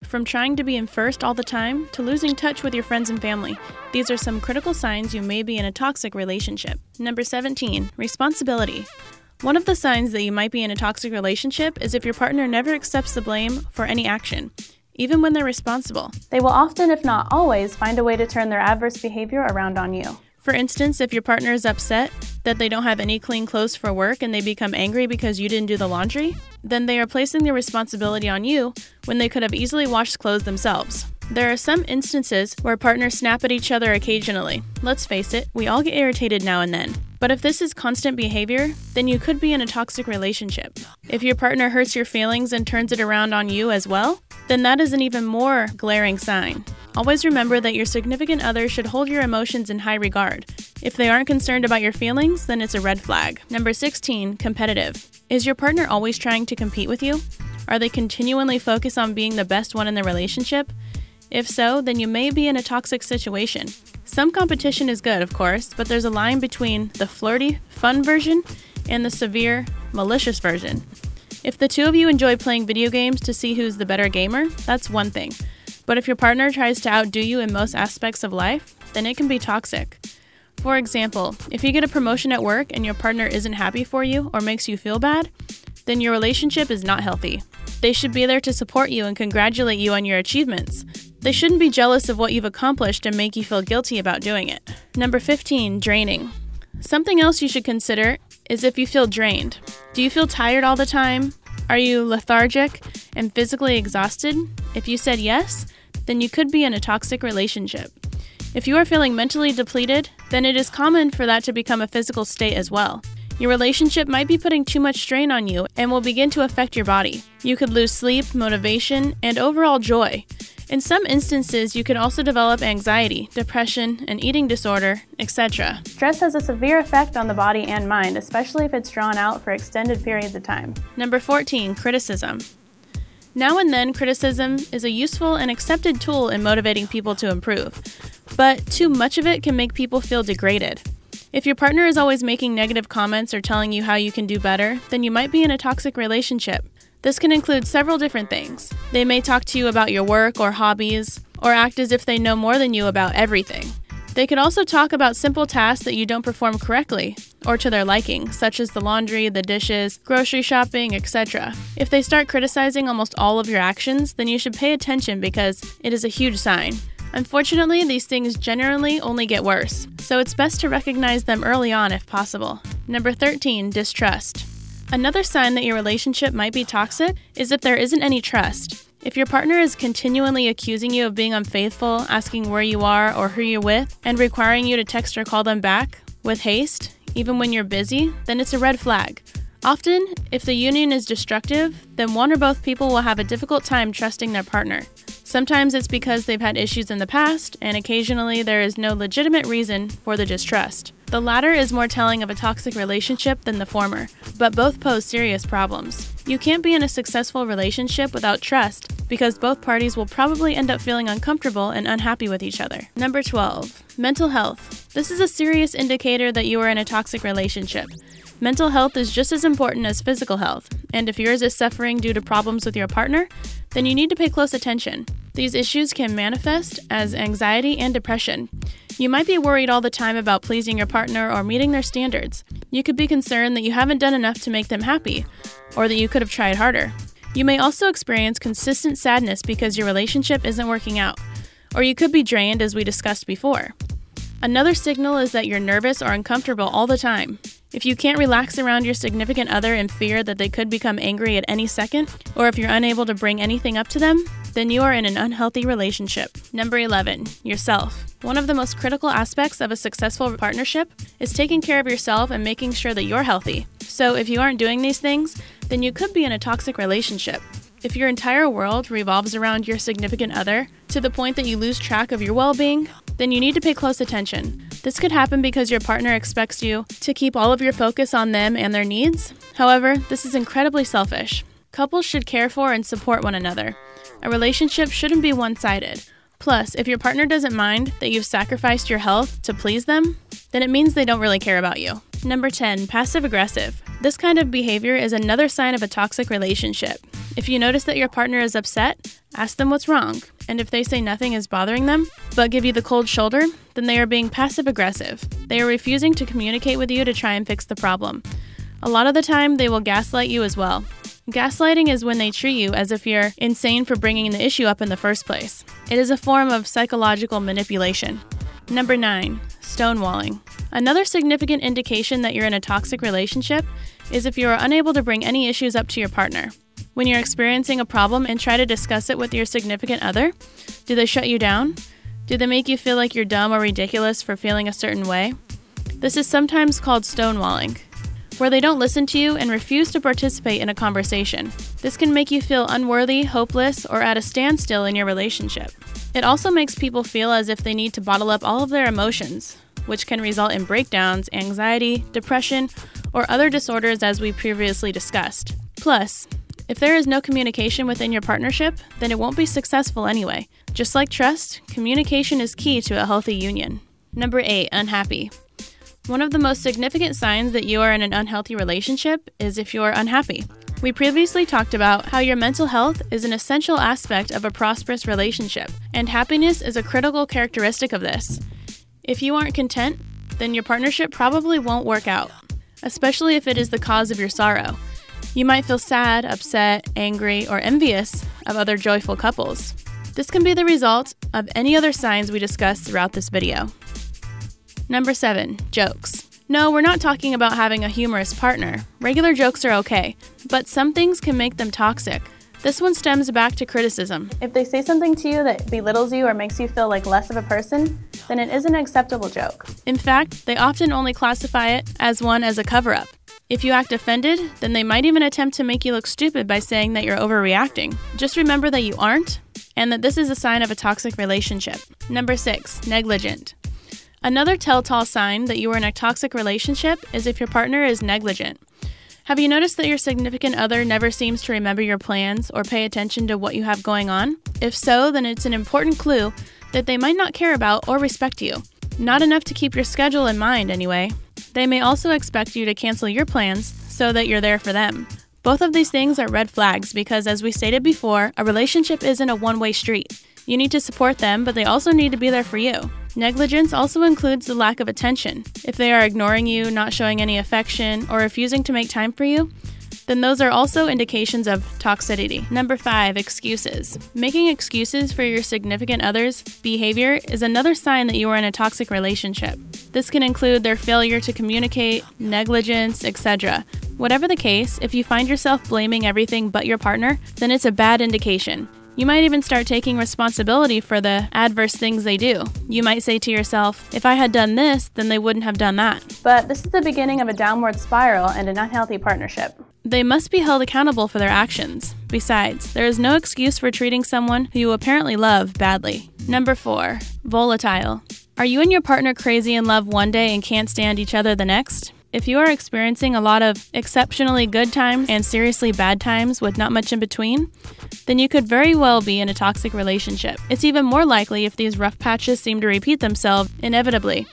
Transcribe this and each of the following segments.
from trying to be in first all the time to losing touch with your friends and family. These are some critical signs you may be in a toxic relationship. Number 17, responsibility. One of the signs that you might be in a toxic relationship is if your partner never accepts the blame for any action, even when they're responsible. They will often, if not always, find a way to turn their adverse behavior around on you. For instance, if your partner is upset that they don't have any clean clothes for work and they become angry because you didn't do the laundry, then they are placing the responsibility on you when they could have easily washed clothes themselves. There are some instances where partners snap at each other occasionally. Let's face it, we all get irritated now and then. But if this is constant behavior, then you could be in a toxic relationship. If your partner hurts your feelings and turns it around on you as well, then that is an even more glaring sign. Always remember that your significant other should hold your emotions in high regard. If they aren't concerned about your feelings, then it's a red flag. Number 16, competitive. Is your partner always trying to compete with you? Are they continually focused on being the best one in the relationship? If so, then you may be in a toxic situation. Some competition is good, of course, but there's a line between the flirty, fun version and the severe, malicious version. If the two of you enjoy playing video games to see who's the better gamer, that's one thing. But if your partner tries to outdo you in most aspects of life, then it can be toxic. For example, if you get a promotion at work and your partner isn't happy for you or makes you feel bad, then your relationship is not healthy. They should be there to support you and congratulate you on your achievements. They shouldn't be jealous of what you've accomplished and make you feel guilty about doing it. Number 15, draining. Something else you should consider is if you feel drained. Do you feel tired all the time? Are you lethargic and physically exhausted? If you said yes, then you could be in a toxic relationship. If you are feeling mentally depleted, then it is common for that to become a physical state as well. Your relationship might be putting too much strain on you and will begin to affect your body. You could lose sleep, motivation, and overall joy. In some instances, you could also develop anxiety, depression, an eating disorder, etc. Stress has a severe effect on the body and mind, especially if it's drawn out for extended periods of time. Number 14, criticism. Now and then, criticism is a useful and accepted tool in motivating people to improve, but too much of it can make people feel degraded. If your partner is always making negative comments or telling you how you can do better, then you might be in a toxic relationship. This can include several different things. They may talk to you about your work or hobbies, or act as if they know more than you about everything. They could also talk about simple tasks that you don't perform correctly, or to their liking, such as the laundry, the dishes, grocery shopping, etc. If they start criticizing almost all of your actions, then you should pay attention because it is a huge sign. Unfortunately, these things generally only get worse, so it's best to recognize them early on if possible. Number 13, distrust. Another sign that your relationship might be toxic is if there isn't any trust. If your partner is continually accusing you of being unfaithful, asking where you are or who you're with, and requiring you to text or call them back with haste, even when you're busy, then it's a red flag. Often, if the union is destructive, then one or both people will have a difficult time trusting their partner. Sometimes it's because they've had issues in the past, and occasionally there is no legitimate reason for the distrust. The latter is more telling of a toxic relationship than the former, but both pose serious problems. You can't be in a successful relationship without trust because both parties will probably end up feeling uncomfortable and unhappy with each other. Number 12, mental health. This is a serious indicator that you are in a toxic relationship. Mental health is just as important as physical health, and if yours is suffering due to problems with your partner, then you need to pay close attention. These issues can manifest as anxiety and depression. You might be worried all the time about pleasing your partner or meeting their standards. You could be concerned that you haven't done enough to make them happy, or that you could have tried harder. You may also experience consistent sadness because your relationship isn't working out, or you could be drained as we discussed before. Another signal is that you're nervous or uncomfortable all the time. If you can't relax around your significant other in fear that they could become angry at any second, or if you're unable to bring anything up to them, then you are in an unhealthy relationship. Number 11, yourself. One of the most critical aspects of a successful partnership is taking care of yourself and making sure that you're healthy. So if you aren't doing these things, then you could be in a toxic relationship. If your entire world revolves around your significant other to the point that you lose track of your well-being, then you need to pay close attention. This could happen because your partner expects you to keep all of your focus on them and their needs. However, this is incredibly selfish. Couples should care for and support one another. A relationship shouldn't be one-sided. Plus, if your partner doesn't mind that you've sacrificed your health to please them, then it means they don't really care about you. Number 10, passive-aggressive. This kind of behavior is another sign of a toxic relationship. If you notice that your partner is upset, ask them what's wrong. And if they say nothing is bothering them, but give you the cold shoulder, then they are being passive-aggressive. They are refusing to communicate with you to try and fix the problem. A lot of the time, they will gaslight you as well. Gaslighting is when they treat you as if you're insane for bringing the issue up in the first place. It is a form of psychological manipulation. Number 9, stonewalling. Another significant indication that you're in a toxic relationship is if you are unable to bring any issues up to your partner. When you're experiencing a problem and try to discuss it with your significant other, do they shut you down? Do they make you feel like you're dumb or ridiculous for feeling a certain way? This is sometimes called stonewalling, where they don't listen to you and refuse to participate in a conversation. This can make you feel unworthy, hopeless, or at a standstill in your relationship. It also makes people feel as if they need to bottle up all of their emotions, which can result in breakdowns, anxiety, depression, or other disorders as we previously discussed. Plus, if there is no communication within your partnership, then it won't be successful anyway. Just like trust, communication is key to a healthy union. Number 8, unhappy. One of the most significant signs that you are in an unhealthy relationship is if you are unhappy. We previously talked about how your mental health is an essential aspect of a prosperous relationship, and happiness is a critical characteristic of this. If you aren't content, then your partnership probably won't work out, especially if it is the cause of your sorrow. You might feel sad, upset, angry, or envious of other joyful couples. This can be the result of any other signs we discussed throughout this video. Number 7, jokes. No, we're not talking about having a humorous partner. Regular jokes are okay, but some things can make them toxic. This one stems back to criticism. If they say something to you that belittles you or makes you feel like less of a person, then it is an acceptable joke. In fact, they often only classify it as a cover-up. If you act offended, then they might even attempt to make you look stupid by saying that you're overreacting. Just remember that you aren't, and that this is a sign of a toxic relationship. Number 6, negligent. Another telltale sign that you are in a toxic relationship is if your partner is negligent. Have you noticed that your significant other never seems to remember your plans or pay attention to what you have going on? If so, then it's an important clue that they might not care about or respect you. Not enough to keep your schedule in mind, anyway. They may also expect you to cancel your plans so that you're there for them. Both of these things are red flags because, as we stated before, a relationship isn't a one-way street. You need to support them, but they also need to be there for you. Negligence also includes the lack of attention. If they are ignoring you, not showing any affection, or refusing to make time for you, then those are also indications of toxicity. Number 5, excuses. Making excuses for your significant other's behavior is another sign that you are in a toxic relationship. This can include their failure to communicate, negligence, etc. Whatever the case, if you find yourself blaming everything but your partner, then it's a bad indication. You might even start taking responsibility for the adverse things they do. You might say to yourself, if I had done this, then they wouldn't have done that. But this is the beginning of a downward spiral and an unhealthy partnership. They must be held accountable for their actions. Besides, there is no excuse for treating someone who you apparently love badly. Number 4, volatile. Are you and your partner crazy in love one day and can't stand each other the next? If you are experiencing a lot of exceptionally good times and seriously bad times with not much in between, then you could very well be in a toxic relationship. It's even more likely if these rough patches seem to repeat themselves inevitably.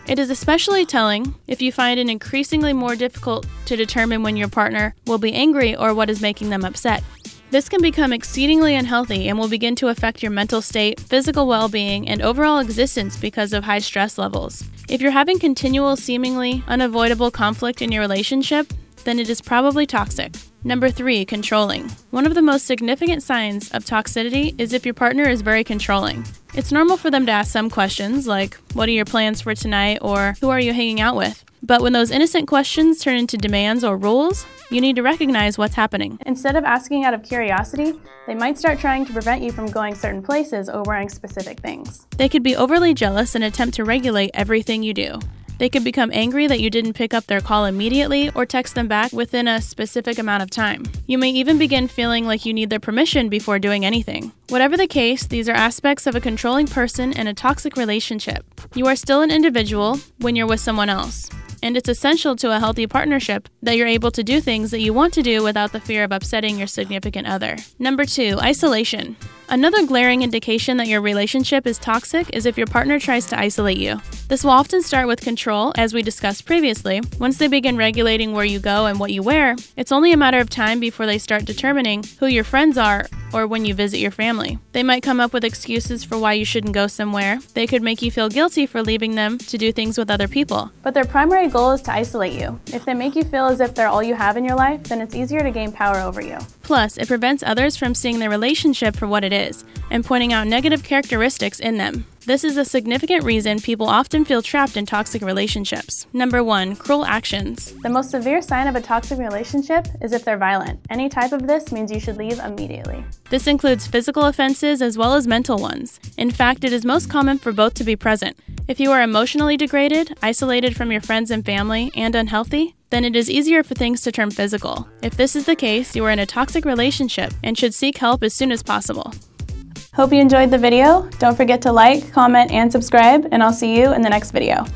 It is especially telling if you find it increasingly more difficult to determine when your partner will be angry or what is making them upset. This can become exceedingly unhealthy and will begin to affect your mental state, physical well-being, and overall existence because of high stress levels. If you're having continual, seemingly unavoidable conflict in your relationship, then it is probably toxic. Number 3, controlling. One of the most significant signs of toxicity is if your partner is very controlling. It's normal for them to ask some questions like, what are your plans for tonight, or who are you hanging out with? But when those innocent questions turn into demands or rules, you need to recognize what's happening. Instead of asking out of curiosity, they might start trying to prevent you from going certain places or wearing specific things. They could be overly jealous and attempt to regulate everything you do. They could become angry that you didn't pick up their call immediately or text them back within a specific amount of time. You may even begin feeling like you need their permission before doing anything. Whatever the case, these are aspects of a controlling person in a toxic relationship. You are still an individual when you're with someone else. And it's essential to a healthy partnership that you're able to do things that you want to do without the fear of upsetting your significant other. Number 2, isolation. Another glaring indication that your relationship is toxic is if your partner tries to isolate you. This will often start with control, as we discussed previously. Once they begin regulating where you go and what you wear, it's only a matter of time before they start determining who your friends are or when you visit your family. They might come up with excuses for why you shouldn't go somewhere. They could make you feel guilty for leaving them to do things with other people. But their primary goal is to isolate you. If they make you feel as if they're all you have in your life, then it's easier to gain power over you. Plus, it prevents others from seeing their relationship for what it is and pointing out negative characteristics in them. This is a significant reason people often feel trapped in toxic relationships. Number 1. Cruel actions. The most severe sign of a toxic relationship is if they're violent. Any type of this means you should leave immediately. This includes physical offenses as well as mental ones. In fact, it is most common for both to be present. If you are emotionally degraded, isolated from your friends and family, and unhealthy, then it is easier for things to turn physical. If this is the case, you are in a toxic relationship and should seek help as soon as possible. Hope you enjoyed the video. Don't forget to like, comment, and subscribe, and I'll see you in the next video.